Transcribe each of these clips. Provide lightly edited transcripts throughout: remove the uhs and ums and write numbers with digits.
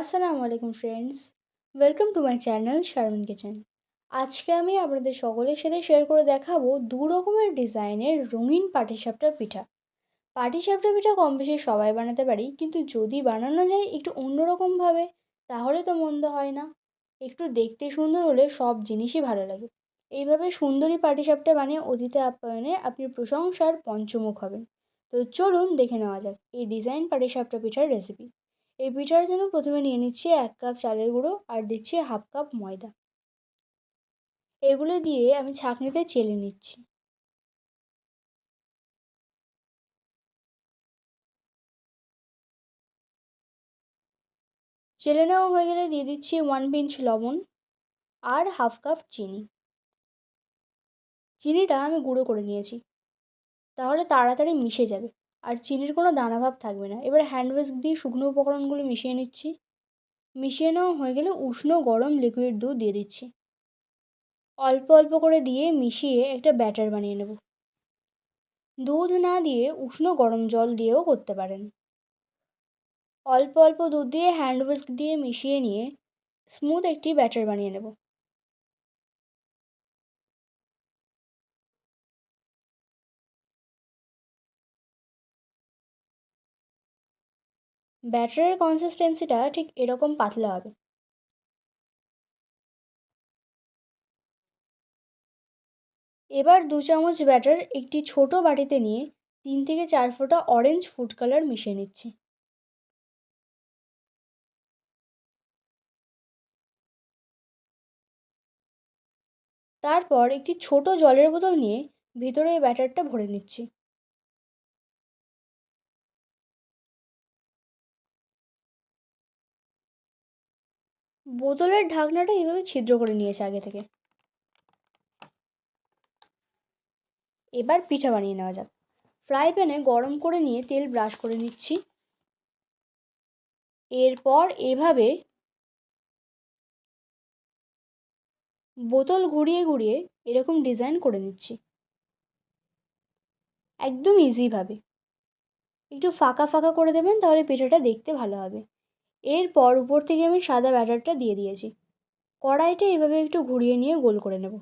আসসালামু আলাইকুম friends, welcome to my channel Sharmin kitchen. আজকে আমি আপনাদের সকলের সাথে শেয়ার করে দেখাবো দু রকমের ডিজাইনের রঙিন পাটিসাপটা পিঠা। পাটিসাপটা পিঠা কম বেশি সবাই বানাতে পারি, কিন্তু যদি বানানো যায় একটু অন্যরকমভাবে তাহলে তো মন্দ হয় না। একটু দেখতে সুন্দর হলে সব জিনিসই ভালো লাগে। এইভাবে সুন্দরী পাটিসাপটা বানিয়ে অতিথি আপ্যায়নে আপনি প্রশংসার পঞ্চমুখ হবেন। তো চলুন দেখে নেওয়া যাক এই ডিজাইন পাটিসাপটা পিঠার রেসিপি। এই পিঠার জন্য প্রথমে নিয়ে নিচ্ছি 1 কাপ চালের গুঁড়ো আর দিচ্ছি 1/2 কাপ ময়দা। এগুলো দিয়ে আমি ছাঁকনিতে চেলে নিচ্ছি। চেলে নেওয়া হয়ে গেলে দিয়ে দিচ্ছি 1 পিঞ্চ লবণ আর 1/2 কাপ চিনি। চিনিটা আমি গুঁড়ো করে নিয়েছি, তাহলে তাড়াতাড়ি মিশে যাবে আর চিনির কোনো দানাভাব থাকবে না। এবার হ্যান্ড হুইস্ক দিয়ে শুকনো উপকরণগুলো মিশিয়ে নিচ্ছি। মিশিয়ে নেওয়া হয়ে গেলে উষ্ণ গরম লিকুইড দুধ দিয়ে দিচ্ছি। অল্প অল্প করে দিয়ে মিশিয়ে একটা ব্যাটার বানিয়ে নেব। দুধ না দিয়ে উষ্ণ গরম জল দিয়েও করতে পারেন। অল্প অল্প দুধ দিয়ে হ্যান্ড হুইস্ক দিয়ে মিশিয়ে নিয়ে স্মুথ একটি ব্যাটার বানিয়ে নেব। ব্যাটারের কনসিস্টেন্সিটা ঠিক এরকম পাতলা হবে। এবার 2 চামচ ব্যাটার একটি ছোট বাটিতে নিয়ে 3 থেকে 4 ফোঁটা অরেঞ্জ ফুড কালার মিশিয়ে নিচ্ছি। তারপর একটি ছোট জলের বোতল নিয়ে ভিতরে এই ব্যাটারটা ভরে নিচ্ছি। বোতলের ঢাকনাটা এইভাবে ছিদ্র করে নিয়েছি আগে থেকে। এবার পিঠা বানিয়ে নেওয়া যাক। ফ্রাই প্যানে গরম করে নিয়ে তেল ব্রাশ করে নিচ্ছি। এরপর এভাবে বোতল ঘুরিয়ে ঘুরিয়ে এরকম ডিজাইন করে নিচ্ছি, একদম ইজিভাবে। একটু ফাঁকা ফাঁকা করে দেবেন, তাহলে পিঠাটা দেখতে ভালো হবে। এরপর উপর থেকে আমি সাদা ব্যাটারটা দিয়ে দিয়েছি। কড়াইটা এভাবে একটু ঘুরিয়ে নিয়ে গোল করে নেব।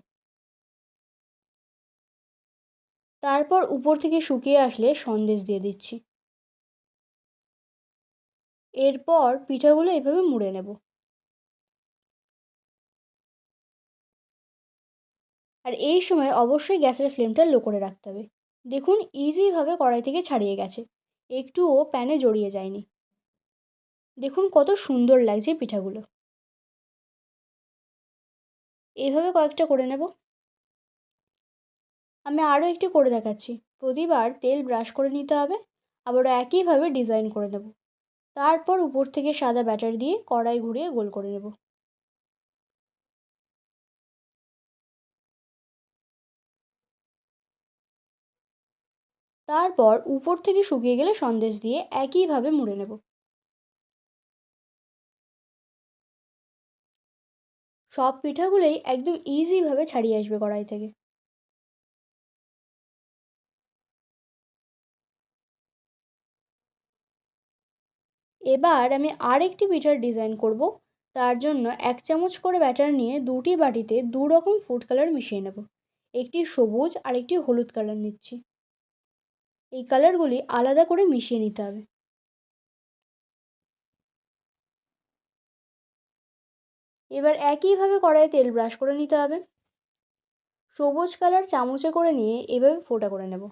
তারপর উপর থেকে শুকিয়ে আসলে সন্দেশ দিয়ে দিচ্ছি। এরপর পিঠাগুলো এভাবে মুড়ে নেব। আর এই সময় অবশ্যই গ্যাসের ফ্লেমটা লো করে রাখতে হবে। দেখুন ইজিভাবে কড়াই থেকে ছাড়িয়ে গেছে, একটুও প্যানে জড়িয়ে যায়নি। দেখুন কত সুন্দর লাগছে পিঠাগুলো। এইভাবে কয়েকটা করে নেব। আমি আরও একটি করে দেখাচ্ছি। প্রতিবার তেল ব্রাশ করে নিতে হবে, আবারও একইভাবে ডিজাইন করে নেব। তারপর উপর থেকে সাদা ব্যাটার দিয়ে কড়াই ঘুরিয়ে গোল করে নেব। তারপর উপর থেকে শুকিয়ে গেলে সন্দেশ দিয়ে একইভাবে মুড়ে নেব। সব পিঠাগুলোই একদম ইজিভাবে ছাড়িয়ে আসবে কড়াই থেকে। এবার আমি আরেকটি পিঠার ডিজাইন করব। তার জন্য 1 চামচ করে ব্যাটার নিয়ে দুটি বাটিতে দু রকম ফুড কালার মিশিয়ে নেব। একটি সবুজ আর একটি হলুদ কালার নিচ্ছি। এই কালারগুলি আলাদা করে মিশিয়ে নিতে হবে। এবার একইভাবে কড়াইয়ে তেল ব্রাশ করে নিতে হবে। সবুজ কালার চামচে করে নিয়ে এভাবে ফোঁটা করে নেব।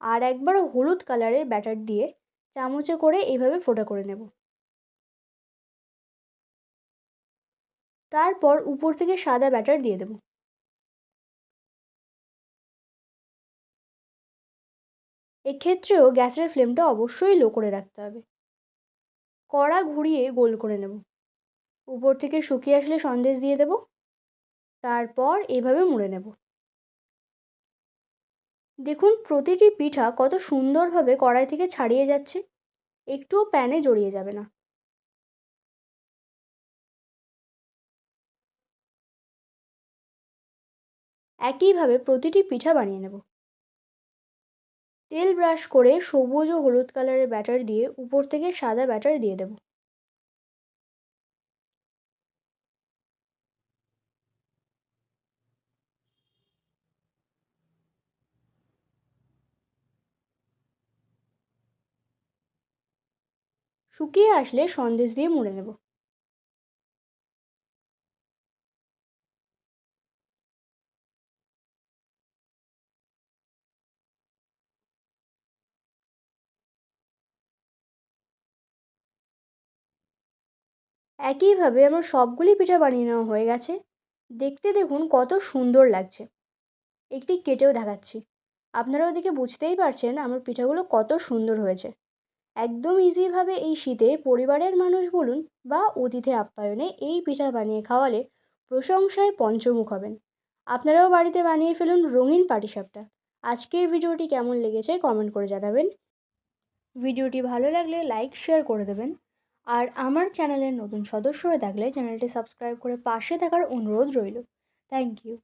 আর একবার হলুদ কালারের ব্যাটার দিয়ে চামচে করে এভাবে ফোঁটা করে নেব। তারপর উপর থেকে সাদা ব্যাটার দিয়ে দেব। এক্ষেত্রেও গ্যাসের ফ্লেমটা অবশ্যই লো করে রাখতে হবে। কড়া ঘুরিয়ে গোল করে নেব। উপর থেকে শুকিয়ে আসলে সন্দেশ দিয়ে দেব। তারপর এভাবে মুড়ে নেব। দেখুন প্রতিটি পিঠা কত সুন্দরভাবে কড়াই থেকে ছাড়িয়ে যাচ্ছে, একটুও প্যানে জড়িয়ে যাবে না। একইভাবে প্রতিটি পিঠা বানিয়ে নেব। তেল ব্রাশ করে সবুজ ও হলুদ কালারের ব্যাটার দিয়ে উপর থেকে সাদা ব্যাটার দিয়ে দেব। শুকিয়ে আসলে সন্দেশ দিয়ে মুড়ে নেব। একইভাবে আমার সবগুলি পিঠা বানিয়ে নেওয়া হয়ে গেছে। দেখতে দেখুন কত সুন্দর লাগছে। একটি কেটেও দেখাচ্ছি। আপনারাও দেখে বুঝতেই পারছেন আমার পিঠাগুলো কত সুন্দর হয়েছে। একদম ইজিভাবে এই শীতে পরিবারের মানুষ বলুন বা অতিথি আপ্যায়নে এই পিঠা বানিয়ে খাওয়ালে প্রশংসায় পঞ্চমুখ হবেন। আপনারাও বাড়িতে বানিয়ে ফেলুন রঙিন পাটিসাপটা। আজকের ভিডিওটি কেমন লেগেছে কমেন্ট করে জানাবেন। ভিডিওটি ভালো লাগলে লাইক শেয়ার করে দেবেন। আর আমার চ্যানেলের নতুন সদস্য হয়ে থাকলে চ্যানেলটি সাবস্ক্রাইব করে পাশে থাকার অনুরোধ রইল। Thank you.